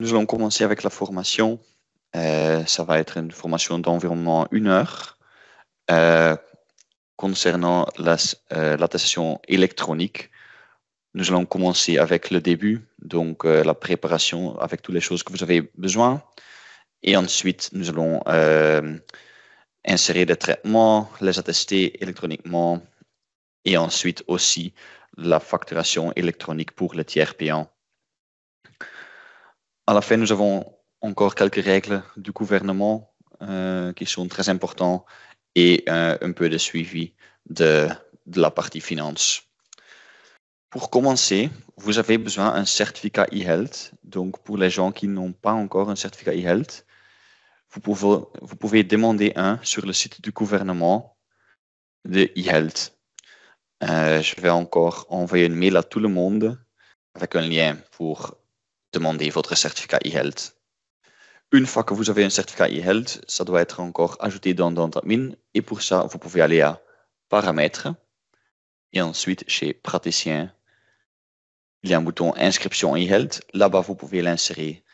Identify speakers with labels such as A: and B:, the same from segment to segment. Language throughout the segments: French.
A: Nous allons commencer avec la formation. Ça va être une formation d'environ 1 heure concernant l'attestation électronique. Nous allons commencer avec le début, donc la préparation avec toutes les choses que vous avez besoin. Et ensuite, nous allons insérer des traitements, les attester électroniquement et ensuite aussi la facturation électronique pour le tiers payant. À la fin, nous avons encore quelques règles du gouvernement qui sont très importantes et un peu de suivi de la partie finance. Pour commencer, vous avez besoin d'un certificat e-health. Donc, pour les gens qui n'ont pas encore un certificat e-health, vous pouvez demander un sur le site du gouvernement de e-health. Je vais encore envoyer une mail à tout le monde avec un lien pour demander votre certificat e-health. Une fois que vous avez un certificat e-health, ça doit être encore ajouté dans Admin. Et pour ça, vous pouvez aller à Paramètres. Et ensuite, chez Praticien, il y a un bouton Inscription e-health. Là-bas, vous pouvez l'insérer.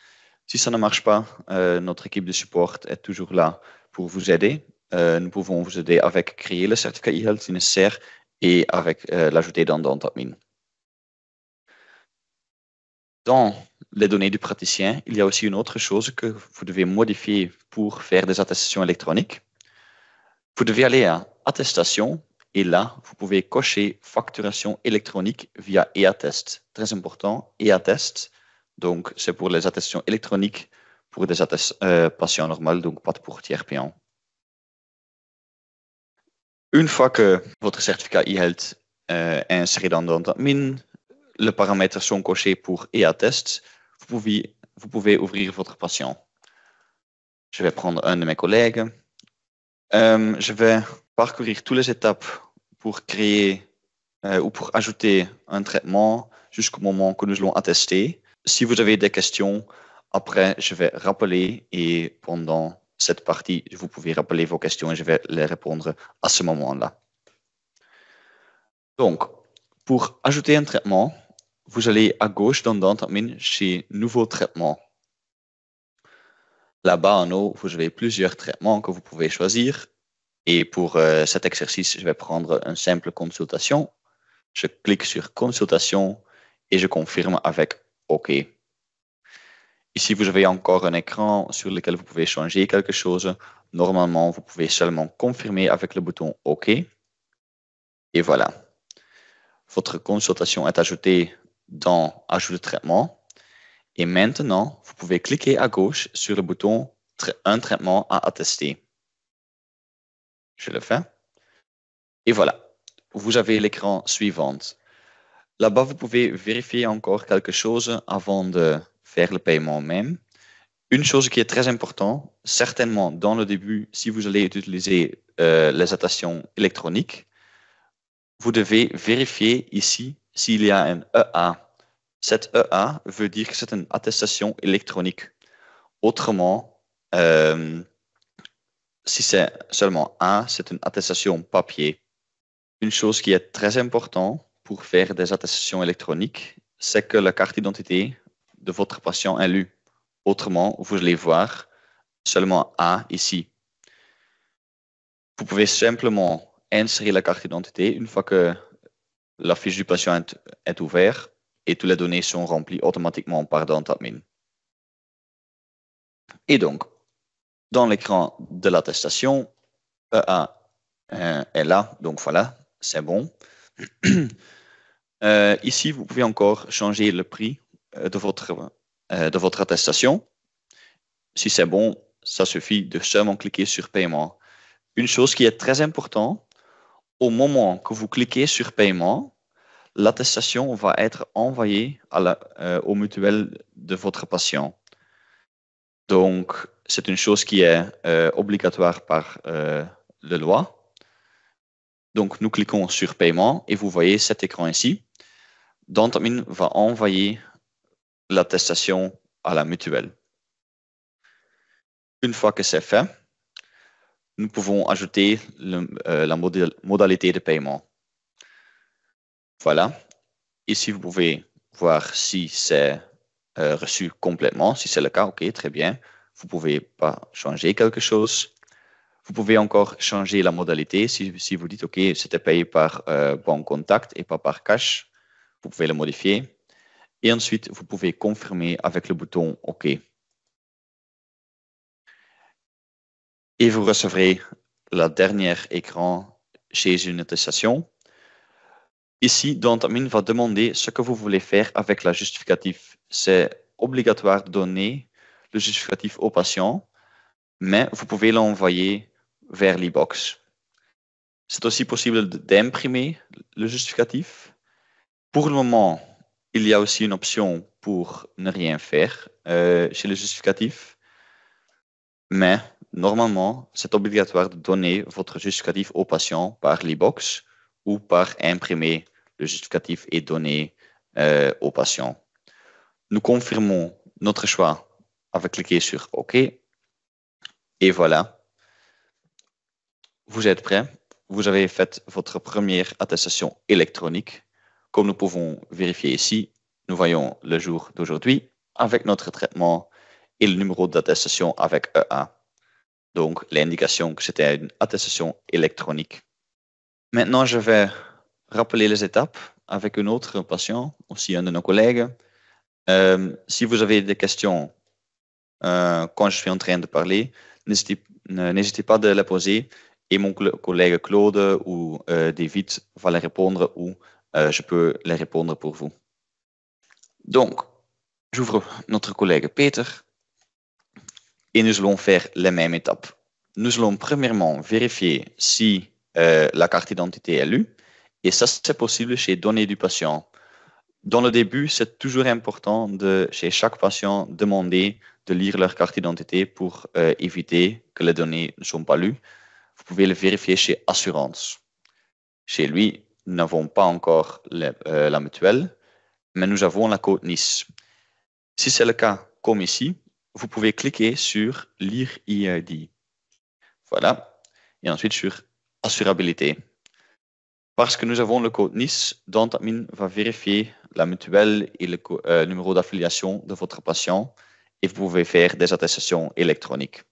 A: Si ça ne marche pas, notre équipe de support est toujours là pour vous aider. Nous pouvons vous aider avec créer le certificat e-health si nécessaire et avec l'ajouter dans Admin. Dans les données du praticien, il y a aussi une autre chose que vous devez modifier pour faire des attestations électroniques. Vous devez aller à Attestation et là, vous pouvez cocher Facturation électronique via e-attest. Très important, e-attest. Donc, c'est pour les attestations électroniques pour des patients normaux, donc pas pour tiers payants. Une fois que votre certificat e-health est inséré dans Admin, les paramètres sont cochés pour e-attest. Vous pouvez ouvrir votre patient. Je vais prendre un de mes collègues. Je vais parcourir toutes les étapes pour créer ou pour ajouter un traitement jusqu'au moment que nous allons attester. Si vous avez des questions, après, je vais rappeler et pendant cette partie, vous pouvez rappeler vos questions et je vais les répondre à ce moment-là. Donc, pour ajouter un traitement, vous allez à gauche dans Admin chez Nouveau traitement. Là-bas, en haut, vous avez plusieurs traitements que vous pouvez choisir. Et pour cet exercice, je vais prendre une simple consultation. Je clique sur Consultation et je confirme avec OK. Ici, vous avez encore un écran sur lequel vous pouvez changer quelque chose. Normalement, vous pouvez seulement confirmer avec le bouton OK. Et voilà. Votre consultation est ajoutée dans Ajout de traitement. Et maintenant, vous pouvez cliquer à gauche sur le bouton Un traitement à attester. Je le fais. Et voilà. Vous avez l'écran suivant. Là-bas, vous pouvez vérifier encore quelque chose avant de faire le paiement même. Une chose qui est très importante, certainement dans le début, si vous allez utiliser les attestations électroniques, vous devez vérifier ici s'il y a un EA. Cet EA veut dire que c'est une attestation électronique. Autrement, si c'est seulement A, c'est une attestation papier. Une chose qui est très importante pour faire des attestations électroniques, c'est que la carte d'identité de votre patient est lue. Autrement, vous allez voir seulement A ici. Vous pouvez simplement insérer la carte d'identité une fois que la fiche du patient est ouverte et toutes les données sont remplies automatiquement par Admin. Et donc, dans l'écran de l'attestation, EA est là, donc voilà, c'est bon. Ici, vous pouvez encore changer le prix de votre attestation. Si c'est bon, ça suffit de seulement cliquer sur Paiement. Une chose qui est très importante, au moment que vous cliquez sur Paiement, l'attestation va être envoyée au mutuelle de votre patient. Donc, c'est une chose qui est obligatoire par la loi. Donc, nous cliquons sur Paiement et vous voyez cet écran ici. Admin va envoyer l'attestation à la mutuelle. Une fois que c'est fait, nous pouvons ajouter la modalité de paiement. Voilà. Ici, vous pouvez voir si c'est reçu complètement. Si c'est le cas, OK, très bien. Vous ne pouvez pas changer quelque chose. Vous pouvez encore changer la modalité. Si vous dites, OK, c'était payé par banque contact et pas par cash, vous pouvez le modifier. Et ensuite, vous pouvez confirmer avec le bouton OK. Et vous recevrez le dernier écran chez une attestation. Ici, Dantamin va demander ce que vous voulez faire avec la justificatif. C'est obligatoire de donner le justificatif au patient, mais vous pouvez l'envoyer vers l'e-box. C'est aussi possible d'imprimer le justificatif. Pour le moment, il y a aussi une option pour ne rien faire chez le justificatif, mais normalement, c'est obligatoire de donner votre justificatif au patient par l'e-box ou par imprimer le justificatif et donner au patient. Nous confirmons notre choix avec cliquer sur OK. Et voilà, vous êtes prêts. Vous avez fait votre première attestation électronique. Comme nous pouvons vérifier ici, nous voyons le jour d'aujourd'hui avec notre traitement et le numéro d'attestation avec EA. Donc, l'indication que c'était une attestation électronique. Maintenant, je vais rappeler les étapes avec un autre patient, aussi un de nos collègues. Si vous avez des questions quand je suis en train de parler, n'hésitez pas de les poser et mon collègue Claude ou David va les répondre ou je peux les répondre pour vous. Donc, j'ouvre notre collègue Peter et nous allons faire les mêmes étapes. Nous allons premièrement vérifier si la carte d'identité est lue et ça c'est possible chez données du patient. Dans le début, c'est toujours important de, chez chaque patient, demander de lire leur carte d'identité pour éviter que les données ne sont pas lues. Vous pouvez le vérifier chez Assurance. Chez lui, nous n'avons pas encore la mutuelle, mais nous avons la code Nice. Si c'est le cas, comme ici, vous pouvez cliquer sur Lire EID. Voilà. Et ensuite sur Assurabilité. Parce que nous avons le code Nice, Dantamin va vérifier la mutuelle et le numéro d'affiliation de votre patient et vous pouvez faire des attestations électroniques.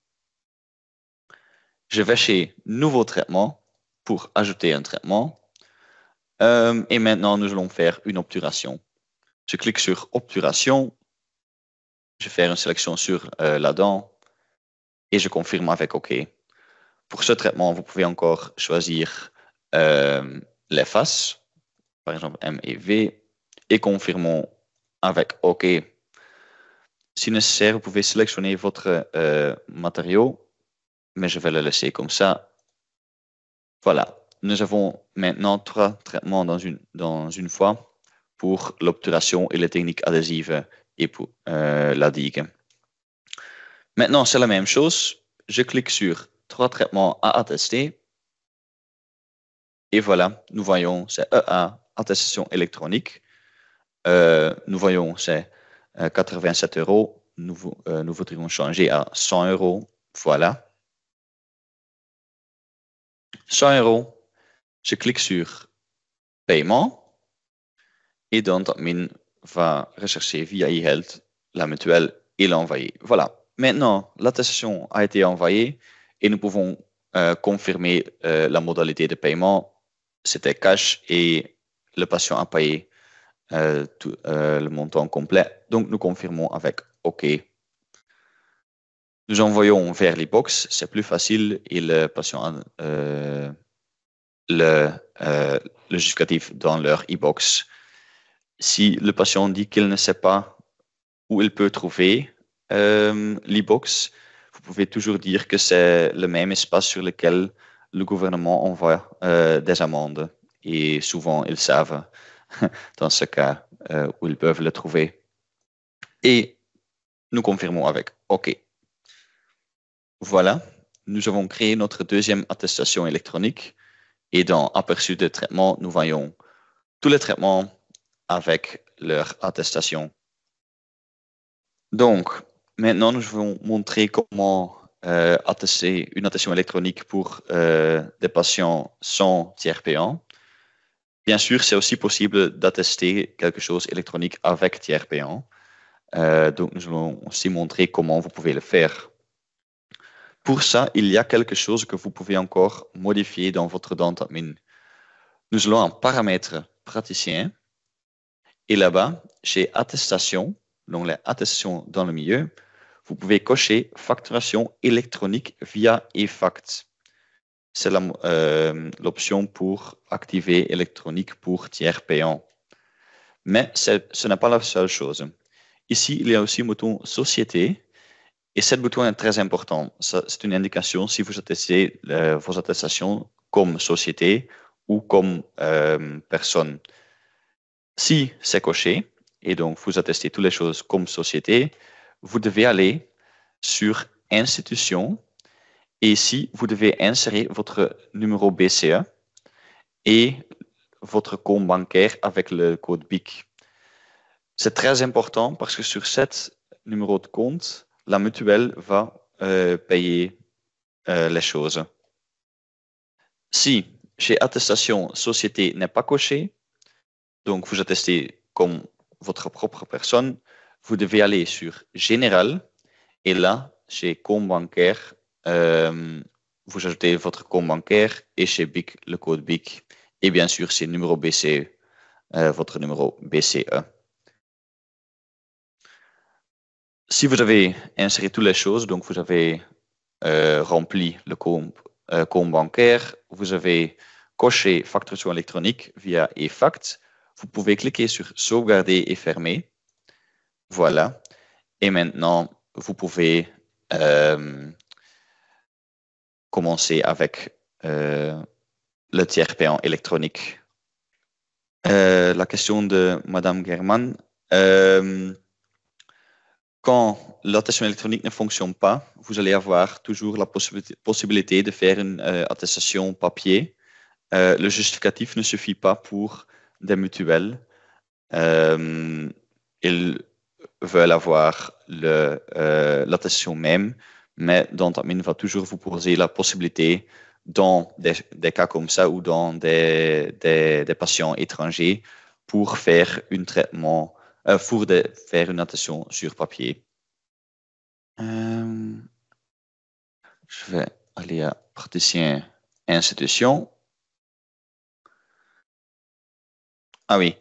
A: Je vais chez Nouveau traitement pour ajouter un traitement. Et maintenant, nous allons faire une obturation. Je clique sur Obturation. Je vais faire une sélection sur la dent et je confirme avec OK. Pour ce traitement, vous pouvez encore choisir les faces, par exemple M et V, et confirmons avec OK. Si nécessaire, vous pouvez sélectionner votre matériau, mais je vais le laisser comme ça. Voilà, nous avons maintenant 3 traitements dans une fois pour l'obturation et les techniques adhésives et pour la digue. Maintenant, c'est la même chose. Je clique sur 3 traitements à attester. Et voilà, nous voyons, c'est EA, attestation électronique. Nous voyons, c'est 87 €. Nous voudrions changer à 100 €. Voilà. 100 €. Je clique sur paiement. Et Dantamin va rechercher via eHealth la mutuelle et l'envoyer. Voilà. Maintenant, l'attestation a été envoyée et nous pouvons confirmer la modalité de paiement. C'était cash et le patient a payé le montant complet. Donc, nous confirmons avec OK. Nous envoyons vers l'e-box. C'est plus facile et le patient a le justificatif dans leur e-box. Si le patient dit qu'il ne sait pas où il peut trouver l'e-box, vous pouvez toujours dire que c'est le même espace sur lequel le gouvernement envoie des amendes. Et souvent, ils savent dans ce cas où ils peuvent le trouver. Et nous confirmons avec OK. Voilà, nous avons créé notre deuxième attestation électronique. Et dans Aperçu de traitement, nous voyons tous les traitements avec leur attestation. Donc, maintenant, nous allons montrer comment attester une attestation électronique pour des patients sans tiers payant. Bien sûr, c'est aussi possible d'attester quelque chose électronique avec tiers payant. Donc, nous allons aussi montrer comment vous pouvez le faire. Pour ça, il y a quelque chose que vous pouvez encore modifier dans votre Dentadmin. Nous allons en paramètre praticien. Et là-bas, chez attestation, l'onglet attestation dans le milieu, vous pouvez cocher facturation électronique via eFact. C'est l'option pour activer électronique pour tiers payant. Mais ce n'est pas la seule chose. Ici, il y a aussi un bouton société. Et ce bouton est très important. C'est une indication si vous attestez vos attestations comme société ou comme personne. Si c'est coché, et donc vous attestez toutes les choses comme société, vous devez aller sur institution et ici, vous devez insérer votre numéro BCE et votre compte bancaire avec le code BIC. C'est très important parce que sur cet numéro de compte, la mutuelle va payer les choses. Si chez attestation société n'est pas coché, donc vous attestez comme votre propre personne, vous devez aller sur Général et là, chez compte bancaire, vous ajoutez votre compte bancaire et chez BIC, le code BIC. Et bien sûr, c'est numéro BCE, votre numéro BCE. Si vous avez inséré toutes les choses, donc vous avez rempli le compte bancaire, vous avez coché facturation électronique via eFact, vous pouvez cliquer sur sauvegarder et fermer. Voilà. Et maintenant, vous pouvez commencer avec le tiers payant électronique. La question de Madame German. Quand l'attestation électronique ne fonctionne pas, vous allez avoir toujours la possibilité de faire une attestation papier. Le justificatif ne suffit pas pour des mutuelles. Ils veulent avoir l'attestation même, mais Dentadmin va toujours vous poser la possibilité, dans des cas comme ça ou dans des patients étrangers, pour faire un traitement, faire une attestation sur papier. Je vais aller à praticien institution. Ah oui.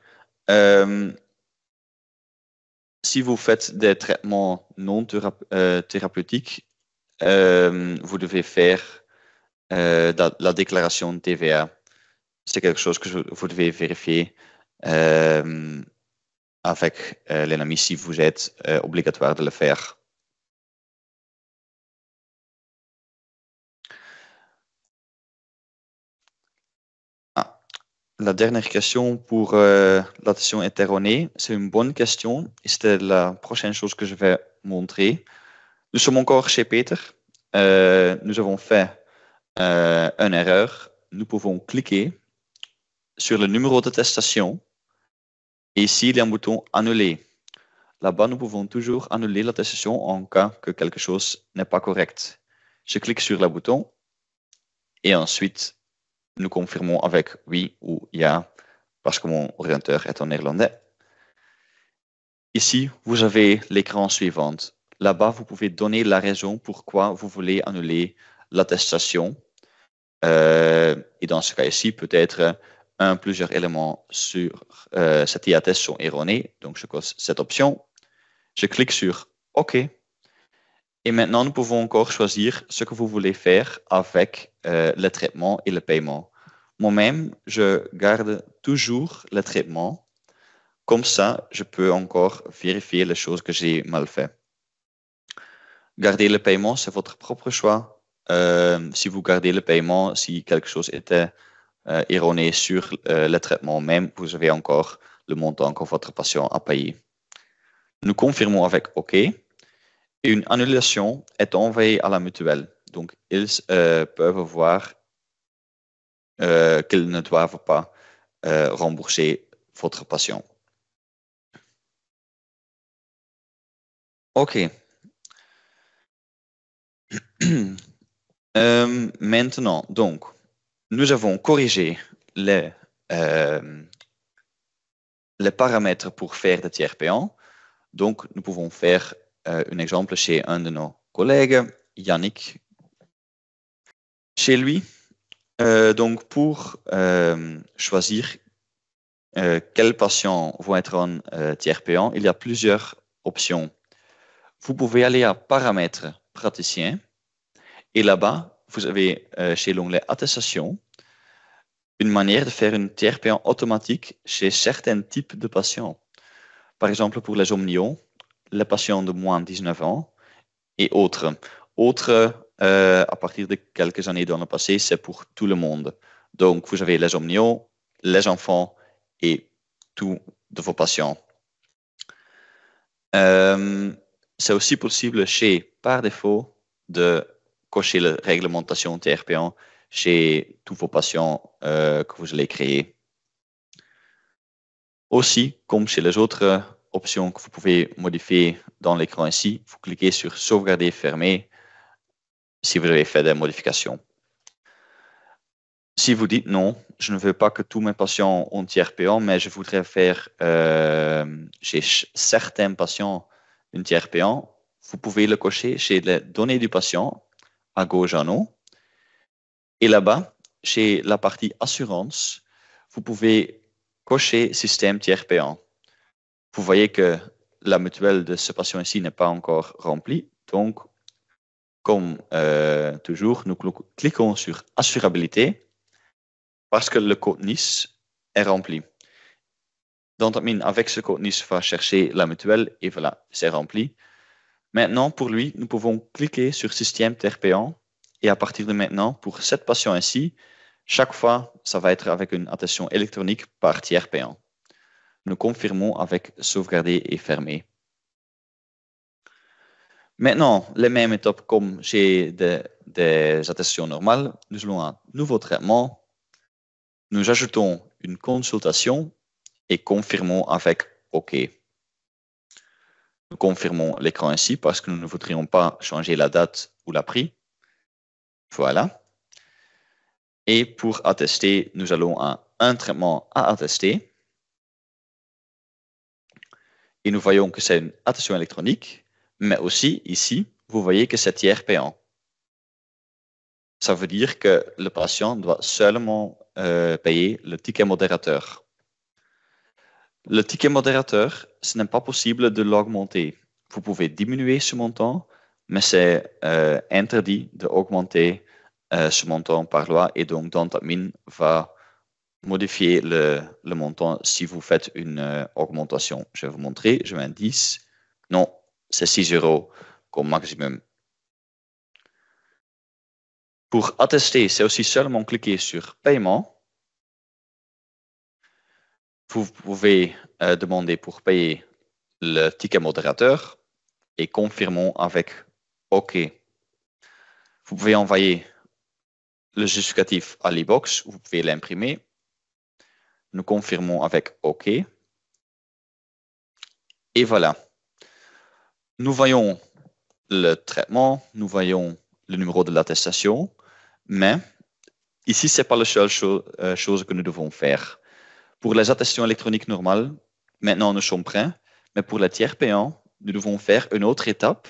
A: Si vous faites des traitements non thérapeutiques, vous devez faire la déclaration de TVA. C'est quelque chose que vous devez vérifier avec l'ENAMI si vous êtes obligatoire de le faire. La dernière question pour l'attestation erronée, c'est une bonne question et c'est la prochaine chose que je vais montrer. Nous sommes encore chez Peter. Nous avons fait une erreur. Nous pouvons cliquer sur le numéro d'attestation et ici il y a un bouton annuler. Là-bas, nous pouvons toujours annuler l'attestation en cas que quelque chose n'est pas correct. Je clique sur le bouton et ensuite nous confirmons avec oui ou ja parce que mon ordinateur est en néerlandais. Ici, vous avez l'écran suivant. Là-bas, vous pouvez donner la raison pourquoi vous voulez annuler l'attestation. Et dans ce cas ici, peut-être plusieurs éléments sur cette IATES sont erronés. Donc, je coche cette option. Je clique sur OK. Et maintenant, nous pouvons encore choisir ce que vous voulez faire avec le traitement et le paiement. Moi-même, je garde toujours le traitement. Comme ça, je peux encore vérifier les choses que j'ai mal fait. Garder le paiement, c'est votre propre choix. Si vous gardez le paiement, si quelque chose était erroné sur le traitement même, vous avez encore le montant que votre patient a payé. Nous confirmons avec OK. Et une annulation est envoyée à la mutuelle. Donc, ils peuvent voir qu'ils ne doivent pas rembourser votre patient. OK. Maintenant, donc, nous avons corrigé les paramètres pour faire des tiers payants. Donc, nous pouvons faire un exemple chez un de nos collègues, Yannick. Chez lui, donc pour choisir quels patients vont être en tiers payant, il y a plusieurs options. Vous pouvez aller à Paramètres praticiens et là-bas, vous avez chez l'onglet Attestation une manière de faire une tiers payant automatique chez certains types de patients. Par exemple, pour les omnios, les patients de moins de 19 ans et autres. Autres, à partir de quelques années dans le passé, c'est pour tout le monde. Donc, vous avez les omnios, les enfants et tous de vos patients. C'est aussi possible par défaut, de cocher la réglementation TRP1 chez tous vos patients que vous allez créer. Aussi, comme chez les autres options que vous pouvez modifier dans l'écran ici, vous cliquez sur Sauvegarder, fermer si vous avez fait des modifications. Si vous dites non, je ne veux pas que tous mes patients ont tiers payant, mais je voudrais faire chez certains patients une tiers payant, vous pouvez le cocher chez les données du patient, à gauche en haut. Et là-bas, chez la partie assurance, vous pouvez cocher système tiers payant. Vous voyez que la mutuelle de ce patient ici n'est pas encore remplie. Donc, comme toujours, nous cliquons sur assurabilité parce que le code NIS est rempli. Donc, avec ce code NIS, va chercher la mutuelle et voilà, c'est rempli. Maintenant, pour lui, nous pouvons cliquer sur système tiers payant et à partir de maintenant, pour cette patient ici, chaque fois, ça va être avec une attestation électronique par tiers payant. Nous confirmons avec sauvegarder et fermer. Maintenant, les mêmes étapes comme chez des attestations normales, nous allons à un nouveau traitement. Nous ajoutons une consultation et confirmons avec OK. Nous confirmons l'écran ici parce que nous ne voudrions pas changer la date ou la prix. Voilà. Et pour attester, nous allons à un traitement à attester. Et nous voyons que c'est une attestation électronique, mais aussi ici, vous voyez que c'est tiers payant. Ça veut dire que le patient doit seulement payer le ticket modérateur. Le ticket modérateur, ce n'est pas possible de l'augmenter. Vous pouvez diminuer ce montant, mais c'est interdit d'augmenter ce montant par loi et donc Dentadmin va modifier le montant si vous faites une augmentation. Je vais vous montrer, je mets un 10. Non, c'est 6 € comme maximum. Pour attester, c'est aussi seulement cliquer sur paiement. Vous pouvez demander pour payer le ticket modérateur et confirmons avec OK. Vous pouvez envoyer le justificatif à l'e-box, vous pouvez l'imprimer. Nous confirmons avec OK. Et voilà. Nous voyons le traitement, nous voyons le numéro de l'attestation, mais ici, ce n'est pas la seule chose que nous devons faire. Pour les attestations électroniques normales, maintenant nous sommes prêts, mais pour les tiers payants, nous devons faire une autre étape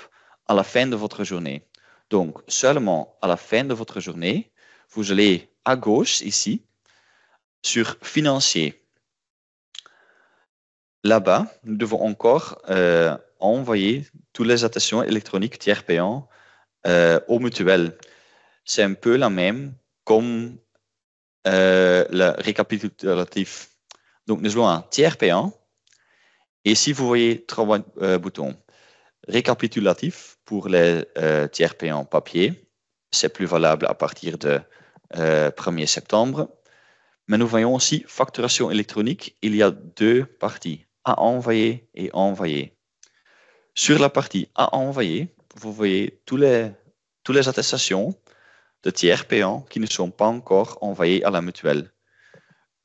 A: à la fin de votre journée. Donc, seulement à la fin de votre journée, vous allez à gauche ici sur Financier. Là-bas, nous devons encore envoyer toutes les attestations électroniques tiers payants aux mutuelles. C'est un peu la même comme le récapitulatif. Donc, nous allons à tiers payant. Et si vous voyez trois boutons, récapitulatif pour les tiers payants papier, c'est plus valable à partir de 1er septembre. Mais nous voyons aussi facturation électronique, il y a deux parties, à envoyer et envoyer. Sur la partie à envoyer, vous voyez toutes les attestations de tiers payants qui ne sont pas encore envoyées à la mutuelle.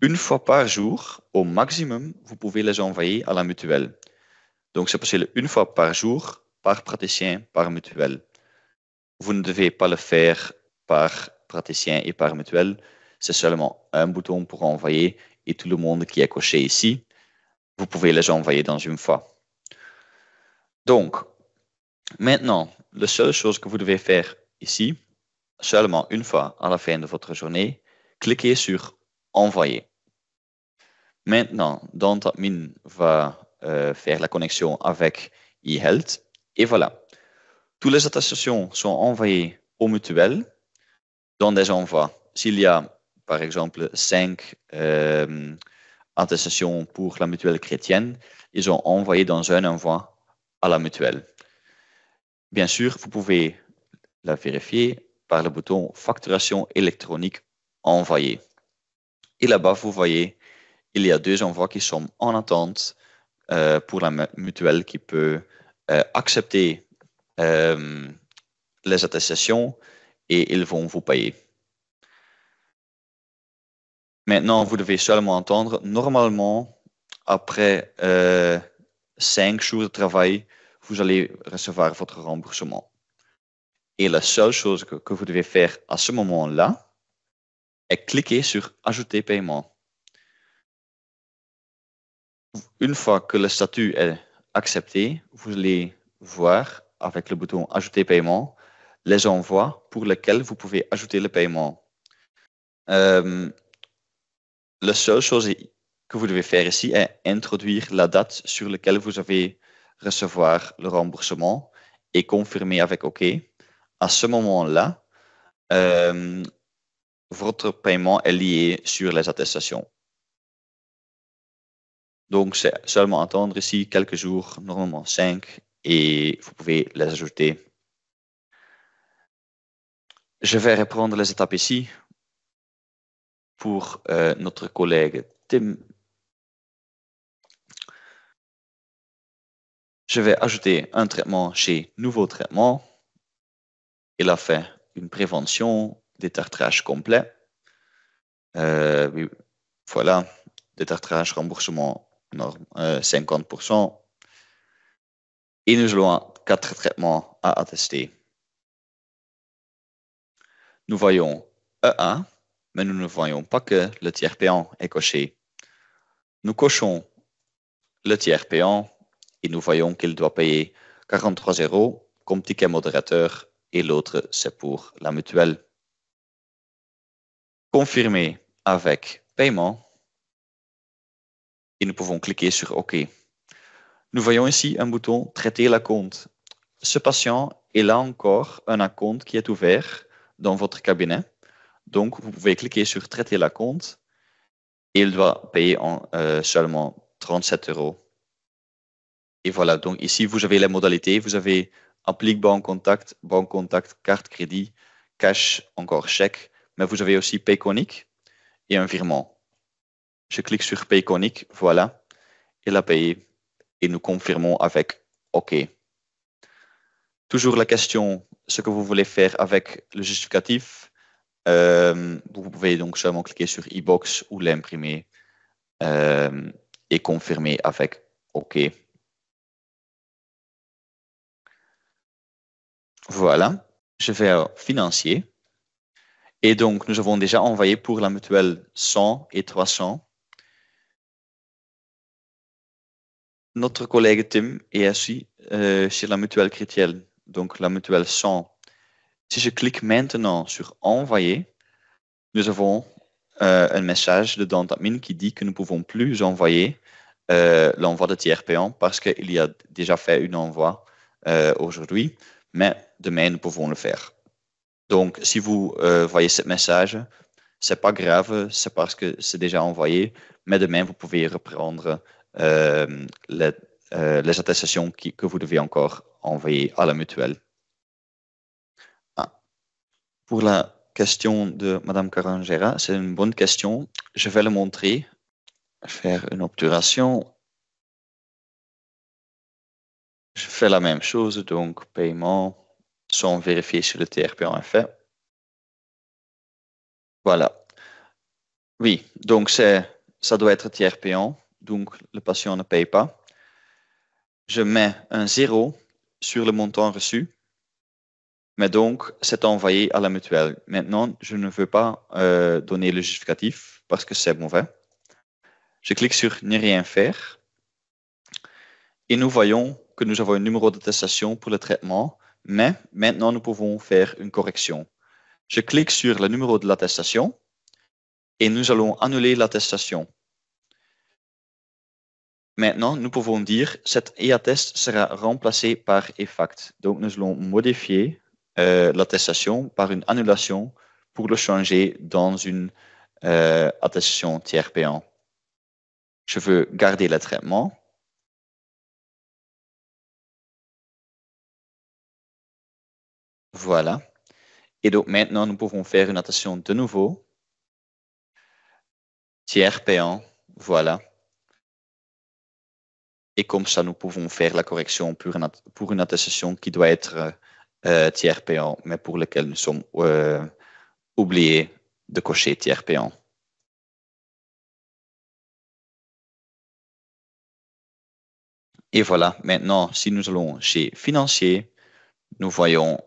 A: Une fois par jour, au maximum, vous pouvez les envoyer à la mutuelle. Donc, c'est possible une fois par jour, par praticien, par mutuelle. Vous ne devez pas le faire par praticien et par mutuelle. C'est seulement un bouton pour envoyer et tout le monde qui est coché ici, vous pouvez les envoyer dans une fois. Donc, maintenant, la seule chose que vous devez faire ici, seulement une fois à la fin de votre journée, cliquez sur Envoyer. Maintenant, Dantadmin va faire la connexion avec eHealth. Et voilà, toutes les attestations sont envoyées aux mutuelles dans des envois. S'il y a, par exemple, 5 attestations pour la mutuelle chrétienne, ils sont envoyés dans un envoi à la mutuelle. Bien sûr, vous pouvez la vérifier par le bouton facturation électronique envoyée. Et là-bas, vous voyez, il y a 2 envois qui sont en attente pour la mutuelle qui peut accepter les attestations et ils vont vous payer. Maintenant, vous devez seulement attendre. Normalement, après 5 jours de travail, vous allez recevoir votre remboursement. Et la seule chose que vous devez faire à ce moment-là est cliquer sur Ajouter paiement. Une fois que le statut est accepté, vous allez voir avec le bouton Ajouter paiement les envois pour lesquels vous pouvez ajouter le paiement. La seule chose que vous devez faire ici est introduire la date sur laquelle vous allez recevoir le remboursement et confirmer avec OK. À ce moment-là, votre paiement est lié sur les attestations. Donc, c'est seulement attendre ici quelques jours, normalement 5, et vous pouvez les ajouter. Je vais reprendre les étapes ici pour notre collègue Tim. Je vais ajouter un traitement chez Nouveau traitement. Il a fait une prévention, détartrage complet. Oui, voilà, détartrage, remboursement 50%. Et nous allons 4 traitements à attester. Nous voyons E1, mais nous ne voyons pas que le tiers payant est coché. Nous cochons le tiers payant et nous voyons qu'il doit payer 43 € comme ticket modérateur et l'autre c'est pour la mutuelle. Confirmer avec paiement et nous pouvons cliquer sur OK. Nous voyons ici un bouton Traiter la compte. Ce patient est là encore un compte qui est ouvert dans votre cabinet. Donc, vous pouvez cliquer sur Traiter la compte et il doit payer seulement 37 €. Et voilà, donc ici, vous avez les modalités. Vous avez applique banque contact, carte crédit, cash, encore chèque. Mais vous avez aussi Payconic et un virement. Je clique sur Payconic, voilà. Il a payé et nous confirmons avec OK. Toujours la question, ce que vous voulez faire avec le justificatif. Vous pouvez donc seulement cliquer sur e-box ou l'imprimer et confirmer avec OK. Voilà, je vais à financier. Et donc, nous avons déjà envoyé pour la mutuelle 100 et 300. Notre collègue Tim est aussi chez la mutuelle chrétienne, donc la mutuelle 100. Si je clique maintenant sur envoyer, nous avons un message de Dantadmin qui dit que nous ne pouvons plus envoyer l'envoi de tiers payant parce qu'il y a déjà fait un envoi aujourd'hui, mais demain nous pouvons le faire. Donc, si vous voyez ce message, c'est pas grave, c'est parce que c'est déjà envoyé, mais demain vous pouvez reprendre les attestations que vous devez encore envoyer à la mutuelle. Pour la question de Madame Carangera, c'est une bonne question. Je vais le montrer. Faire une obturation. Je fais la même chose, donc paiement sans vérifier si le tiers payant est fait. Voilà. Oui, donc ça doit être tiers payant, donc le patient ne paye pas. Je mets un 0 sur le montant reçu, mais donc c'est envoyé à la mutuelle. Maintenant, je ne veux pas donner le justificatif parce que c'est mauvais. Je clique sur ne rien faire et nous voyons que nous avons un numéro d'attestation pour le traitement, mais maintenant nous pouvons faire une correction. Je clique sur le numéro de l'attestation et nous allons annuler l'attestation. Maintenant, nous pouvons dire cet e-attest sera remplacé par e-fact. Donc, nous allons modifier l'attestation par une annulation pour le changer dans une attestation tiers payant. Je veux garder le traitement. Voilà. Et donc maintenant, nous pouvons faire une attestation de nouveau. Tiers payant. Voilà. Et comme ça, nous pouvons faire la correction pour une attestation qui doit être tiers payant, mais pour laquelle nous sommes oubliés de cocher tiers payant. Et voilà, maintenant, si nous allons chez Financier, nous voyons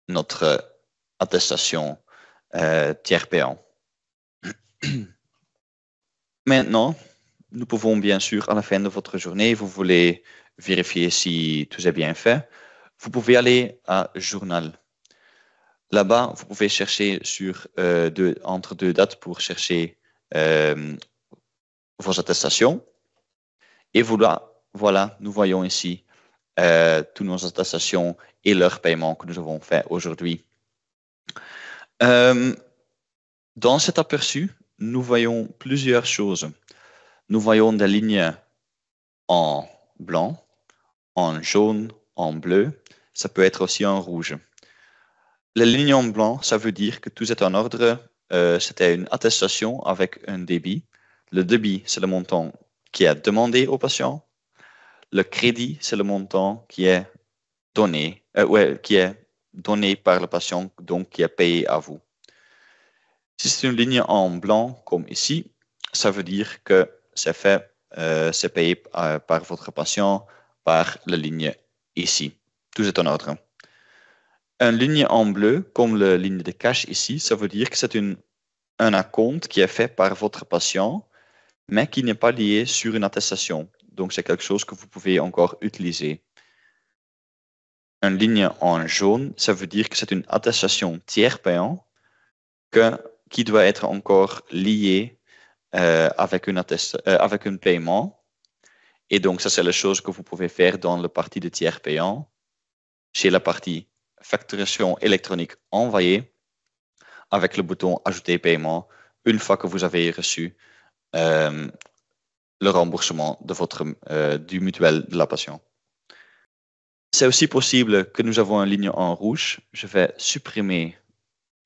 A: notre attestation tiers payant. Maintenant, nous pouvons bien sûr, à la fin de votre journée, vous voulez vérifier si tout est bien fait, vous pouvez aller à Journal. Là-bas, vous pouvez chercher entre deux dates pour chercher vos attestations. Et voilà, nous voyons ici toutes nos attestations et leurs paiements que nous avons fait aujourd'hui. Dans cet aperçu, nous voyons plusieurs choses. Nous voyons des lignes en blanc, en jaune, en bleu. Ça peut être aussi en rouge. Les lignes en blanc, ça veut dire que tout est en ordre. C'était une attestation avec un débit. Le débit, c'est le montant qui est demandé au patient. Le crédit, c'est le montant qui est donné par le patient, donc qui est payé à vous. Si c'est une ligne en blanc, comme ici, ça veut dire que c'est payé par votre patient par la ligne ici. Tout est en ordre. Une ligne en bleu, comme la ligne de cash ici, ça veut dire que c'est un acompte qui est fait par votre patient, mais qui n'est pas lié sur une attestation. Donc, c'est quelque chose que vous pouvez encore utiliser. Une ligne en jaune, ça veut dire que c'est une attestation tiers payant qui doit être encore liée avec un paiement. Et donc, ça, c'est la chose que vous pouvez faire dans la partie de tiers payant, chez la partie facturation électronique envoyée, avec le bouton Ajouter paiement, une fois que vous avez reçu le remboursement du mutuel de la patient. C'est aussi possible que nous avons une ligne en rouge. Je vais supprimer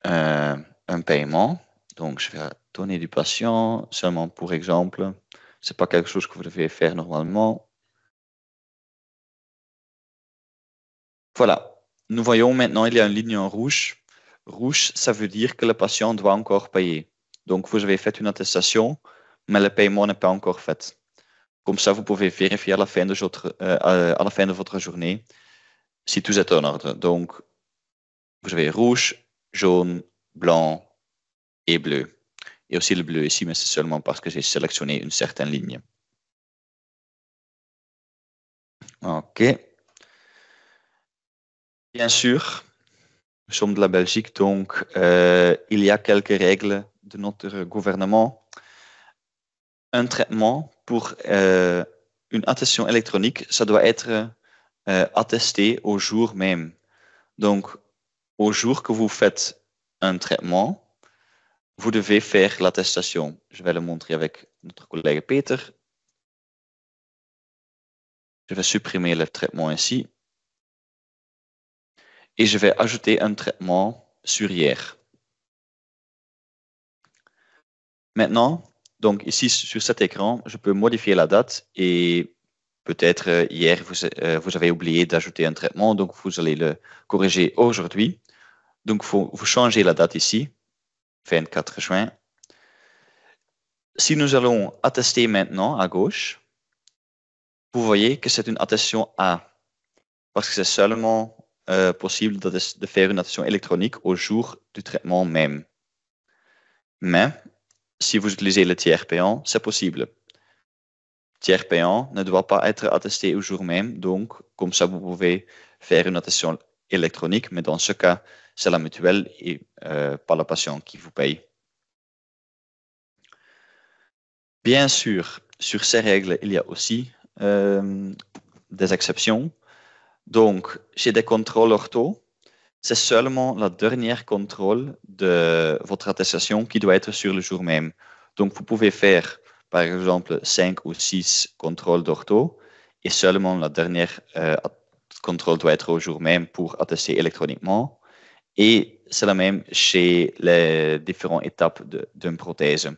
A: un paiement. Donc, je vais donner du patient seulement pour exemple. Ce n'est pas quelque chose que vous devez faire normalement. Voilà. Nous voyons maintenant, il y a une ligne en rouge. Rouge, ça veut dire que le patient doit encore payer. Donc, vous avez fait une attestation, mais le paiement n'est pas encore fait. Comme ça, vous pouvez vérifier à la fin de votre journée si tout est en ordre. Donc, vous avez rouge, jaune, blanc et bleu. Et aussi le bleu ici, mais c'est seulement parce que j'ai sélectionné une certaine ligne. OK. Bien sûr, nous sommes de la Belgique, donc il y a quelques règles de notre gouvernement. Un traitement pour une attestation électronique, ça doit être attesté au jour même. Donc, au jour que vous faites un traitement, vous devez faire l'attestation. Je vais le montrer avec notre collègue Peter. Je vais supprimer le traitement ici. Et je vais ajouter un traitement sur hier. Maintenant, donc ici sur cet écran, je peux modifier la date et peut-être hier vous avez oublié d'ajouter un traitement, donc vous allez le corriger aujourd'hui. Donc vous changez la date ici, 24 juin. Si nous allons attester maintenant à gauche, vous voyez que c'est une attestation A, parce que c'est seulement possible de faire une attestation électronique au jour du traitement même. Mais si vous utilisez le tiers payant, c'est possible. tiers payant ne doit pas être attesté au jour même. Donc, comme ça, vous pouvez faire une attestation électronique, mais dans ce cas, c'est la mutuelle et pas le patient qui vous paye. Bien sûr, sur ces règles, il y a aussi des exceptions. Donc, chez des contrôles ortho, c'est seulement la dernière contrôle de votre attestation qui doit être sur le jour même. Donc, vous pouvez faire, par exemple, 5 ou 6 contrôles d'ortho et seulement la dernière contrôle doit être au jour même pour attester électroniquement. Et c'est la même chez les différentes étapes d'une prothèse.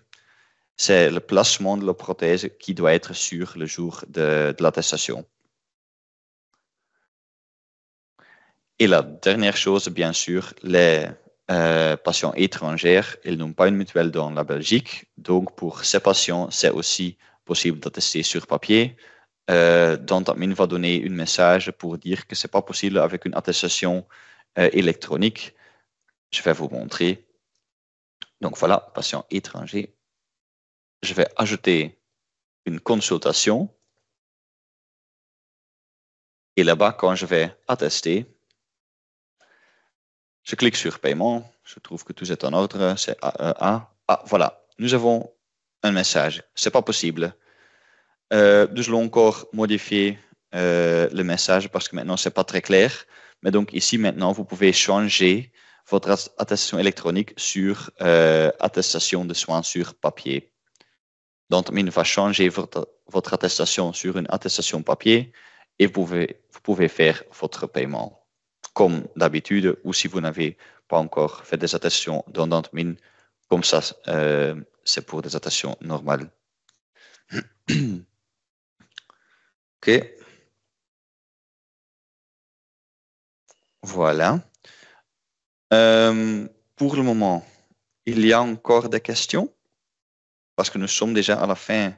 A: C'est le placement de la prothèse qui doit être sur le jour de l'attestation. Et la dernière chose, bien sûr, les patients étrangers, ils n'ont pas une mutuelle dans la Belgique. Donc, pour ces patients, c'est aussi possible d'attester sur papier. Dentatmin va donner un message pour dire que ce n'est pas possible avec une attestation électronique. Je vais vous montrer. Donc, voilà, patient étranger. Je vais ajouter une consultation. Et là-bas, quand je vais attester, je clique sur paiement. Je trouve que tout est en ordre. C'est AEA. Ah, voilà. Nous avons un message. C'est pas possible. Dus allons encore modifier le message parce que maintenant, c'est pas très clair. Mais donc, ici, maintenant, vous pouvez changer votre attestation électronique sur attestation de soins sur papier. Donc, il va changer votre attestation sur une attestation papier et vous pouvez faire votre paiement comme d'habitude, ou si vous n'avez pas encore fait des attestations dans Dantmin, comme ça, c'est pour des attestations normales. OK. Voilà. Pour le moment, il y a encore des questions parce que nous sommes déjà à la fin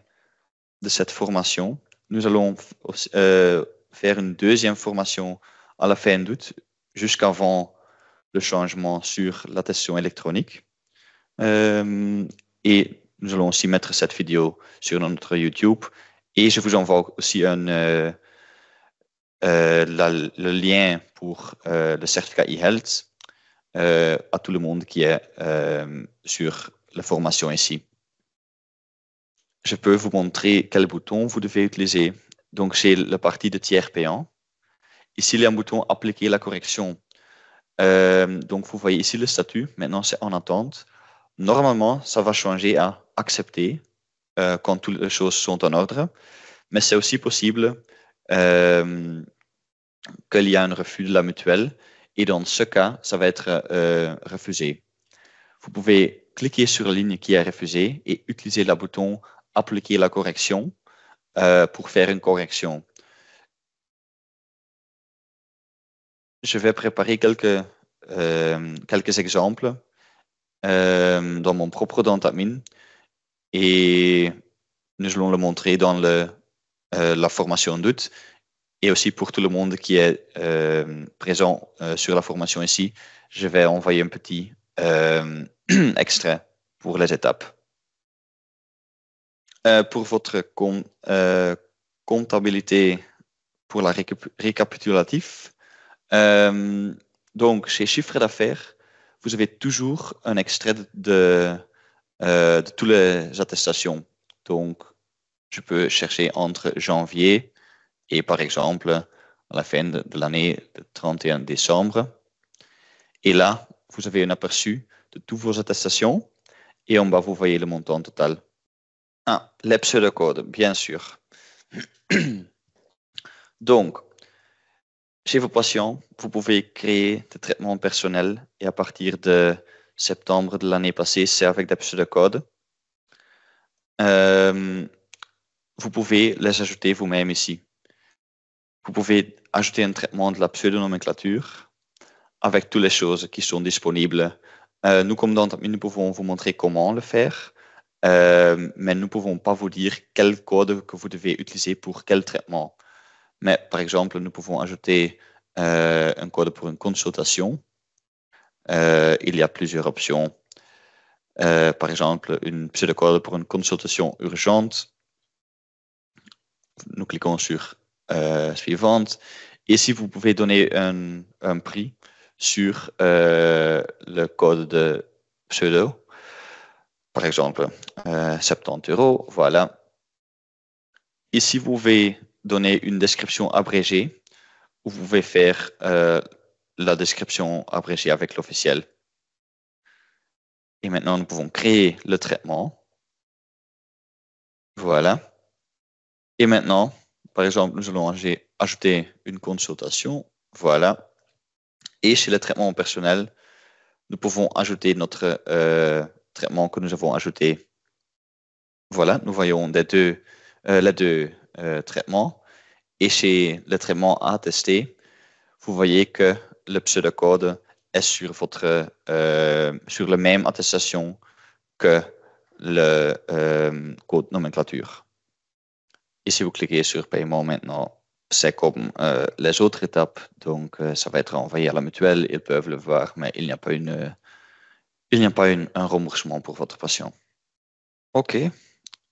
A: de cette formation. Nous allons faire une deuxième formation à la fin d'août, jusqu'avant le changement sur l'attestation électronique. Et nous allons aussi mettre cette vidéo sur notre YouTube. Et je vous envoie aussi le lien pour le certificat e-health à tout le monde qui est sur la formation ici. Je peux vous montrer quel bouton vous devez utiliser. Donc, c'est la partie de tiers payant. Ici, il y a un bouton appliquer la correction. Donc, vous voyez ici le statut. Maintenant, c'est en attente. Normalement, ça va changer à accepter quand toutes les choses sont en ordre. Mais c'est aussi possible qu'il y a un refus de la mutuelle. Et dans ce cas, ça va être refusé. Vous pouvez cliquer sur la ligne qui est refusée et utiliser le bouton appliquer la correction pour faire une correction. Je vais préparer quelques exemples dans mon propre Dantmin et nous allons le montrer dans la formation d'août et aussi pour tout le monde qui est présent sur la formation ici. Je vais envoyer un petit extrait pour les étapes. Pour votre comptabilité pour la récapitulatif, donc chez chiffre d'affaires, vous avez toujours un extrait de toutes les attestations. Donc, je peux chercher entre janvier et par exemple à la fin de l'année, le 31 décembre. Et là, vous avez un aperçu de toutes vos attestations et en bas, vous voyez le montant total. Ah, les pseudocodes, bien sûr. Donc, chez vos patients, vous pouvez créer des traitements personnels et à partir de septembre de l'année passée, c'est avec des pseudocodes. Vous pouvez les ajouter vous-même ici. Vous pouvez ajouter un traitement de la pseudonomenclature avec toutes les choses qui sont disponibles. Nous, comme Dantmin, nous pouvons vous montrer comment le faire, mais nous ne pouvons pas vous dire quel code que vous devez utiliser pour quel traitement. Mais par exemple, nous pouvons ajouter un code pour une consultation. Il y a plusieurs options. Par exemple, une pseudocode pour une consultation urgente. nous cliquons sur suivante. Ici, vous pouvez donner un prix sur le code de pseudo. Par exemple, 70 €. Voilà. Ici, vous pouvez donner une description abrégée. Vous pouvez faire la description abrégée avec l'officiel. Et maintenant, nous pouvons créer le traitement. Voilà. Et maintenant, par exemple, nous allons ajouter une consultation. Voilà. Et chez le traitement personnel, nous pouvons ajouter notre traitement que nous avons ajouté. Voilà, nous voyons les deux traitements. Et chez le traitement à tester, vous voyez que le pseudocode est sur la même attestation que le code nomenclature. Et si vous cliquez sur paiement maintenant, c'est comme les autres étapes. Donc, ça va être envoyé à la mutuelle. Ils peuvent le voir, mais il n'y a pas un remboursement pour votre patient. OK.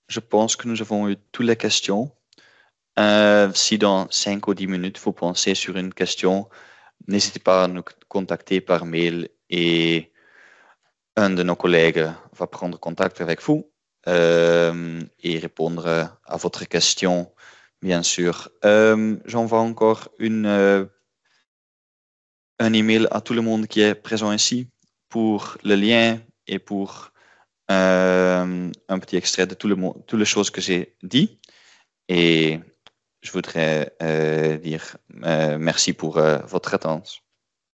A: Je pense que nous avons eu toutes les questions. Si dans 5 ou 10 minutes, vous pensez sur une question, n'hésitez pas à nous contacter par mail et un de nos collègues va prendre contact avec vous et répondre à votre question, bien sûr. J'envoie encore un email à tout le monde qui est présent ici pour le lien et pour un petit extrait de toutes les choses que j'ai dit. Et je voudrais dire merci pour votre attente.